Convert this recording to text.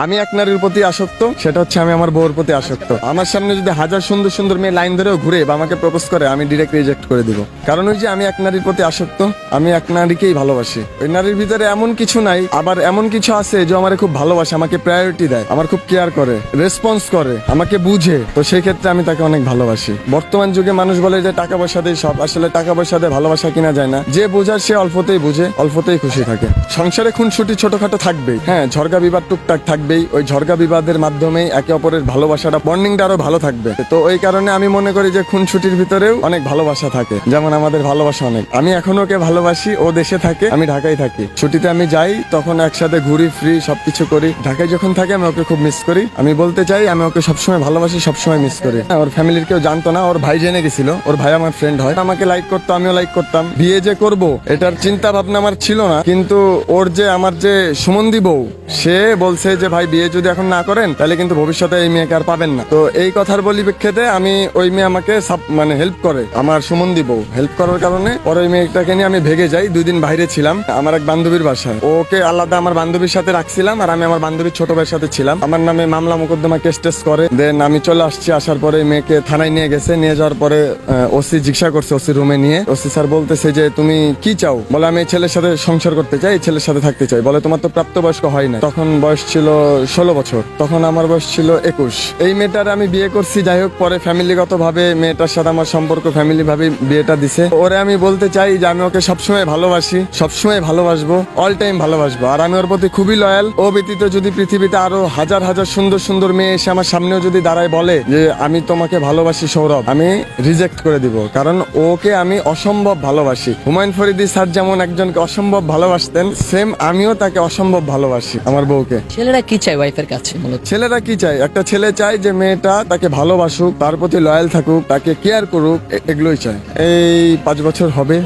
আমি এক নারীর প্রতি আসক্ত, সেটা হচ্ছে আমি আমার বউর প্রতি আসক্ত। আমার সামনে যদি হাজার সুন্দর সুন্দর মেয়ে লাইন ধরেও ঘুরে বা আমাকে প্রপোজ করে, আমি ডিরেক্ট রিজেক্ট করে দিব। কারণ ওই যে আমি এক নারীর প্রতি আসক্ত, আমি এক নারীকেই ভালোবাসি। ওই নারীর ভিতরে এমন কিছু নাই, আবার এমন কিছু আছে যে আমার খুব ভালোবাসে, আমাকে প্রায়োরিটি দেয়, আমার খুব কেয়ার করে, রেসপন্স করে, আমাকে বুঝে। তো সেই ক্ষেত্রে আমি তাকে অনেক ভালোবাসি। বর্তমান যুগে মানুষ বলে যে টাকা পয়সা দিয়ে সব, আসলে টাকা পয়সা দিয়ে ভালোবাসা কিনা যায় না। যে বোঝার সে অল্পতেই বুঝে, অল্পতেই খুশি থাকে। সংসারে খুনসুটি ছোটখাটো থাকবেই, হ্যাঁ, ঝগড়া বিবাদ টুকটাক থাকবেই। ওই ঝগড়া বিবাদের মাধ্যমেই একে অপরের ভালোবাসাটা, বন্ডিংটা আরো ভালো থাকবে। তো ওই কারণে আমি মনে করি যে খুনসুটির ভিতরেও অনেক ভালোবাসা থাকে। যেমন আমাদের ভালোবাসা অনেক, আমি এখনো ওকে ভালোবাসি। ও দেশে থাকে, আমি ঢাকায় থাকি। ছুটিতে আমি যাই, তখন একসাথে ঘুরি, ফ্রি সবকিছু করি। ঢাকায় যখন থাকি আমি ওকে খুব মিস করি। আমি বলতে চাই আমি ওকে সবসময় ভালোবাসি, সবসময় মিস করি। ওর ফ্যামিলির কেউ জানতো না, ওর ভাই জেনে গেছিল। ওর ভাই আমার ফ্রেন্ড হয়, আমাকে লাইক করতো, আমিও লাইক করতাম। বিয়ে যে করব এটার চিন্তা ভাবনা আমার ছিল না, কিন্তু ওর যে আমার যে সুমন্দি বউ, সে বলছে যে ভাই বিয়ে যদি এখন না করেন তাহলে কিন্তু ভবিষ্যতে এই মেয়েকে আর পাবেন না। তো এই কথার পরিপ্রেক্ষিতে আমি, ওই মেয়ে আমাকে মানে হেল্প করে, আমার সুমন্দি বউ হেল্প করার কারণে পরে ওই মেয়েটাকে নিয়ে আমি ভেগে যাই। 2 দিন বাইরে ছিলাম আমার এক বান্ধবীর বাসায়। ওকে আলাদা আমার বান্ধবীর সাথে রাখছিলাম, আর আমি আমার বান্ধবীর ছোট ভাইয়ের সাথে ছিলাম। আমার নামে মামলা মোকদ্দমা কেস টেস করে দেন আমি চলে আসছি। আসার পরে মেয়েকে থানায় নিয়ে গেছে। নিয়ে যাওয়ার পরে ওসি জিজ্ঞাসা করছে, ওসি রুমে নিয়ে ওসি স্যার বলতেছে যে তুমি কি চাও? বলে আমি এই ছেলের সাথে সংসার করতে চাই, এই ছেলের সাথে থাকতে চাই। বলে তোমার তো প্রাপ্তবয়স্ক হয় না। তখন বয়স ছিল 16 বছর, তখন আমার বয়স ছিল 21। এই মেয়েটার আমি বিয়ে করছি। যাই হোক, পরে ফ্যামিলিগত ভাবে মেয়েটার সাথে আমার সম্পর্ক, ফ্যামিলি ভাবে বিয়েটা দিছে। ওরে আমি বলতে চাই যে আমি ওকে সবসময় ভালোবাসি, সবসময় ভালোবাসবো, অল টাইম ভালোবাসবো। আর আমি ওর প্রতি খুবই লয়াল। ও ব্যতীত যদি পৃথিবীতে আরো হাজার হাজার সুন্দর সুন্দর মেয়ে এসে আমার সামনেও যদি দাঁড়ায় বলে যে আমি তোমাকে ভালোবাসি সৌরভ, আমি রিজেক্ট করে দিব। কারণ ওকে আমি অসম্ভব ভালোবাসি। হুমায়ুন ফরিদি স্যার যেমন একজনকে অসম্ভব ভালোবাসতেন, সেম আমিও তাকে অসম্ভব ভালোবাসি, আমার বউকে। ছেলেরা কি চায় ওয়াইফের কাছে? ছেলেরা কি চায়? একটা ছেলে চায় যে মেয়েটা তাকে ভালোবাসুক, তার প্রতি লয়াল থাকুক, তাকে কেয়ার করুক, এগুলোই চায়। এই 5 বছর হবে।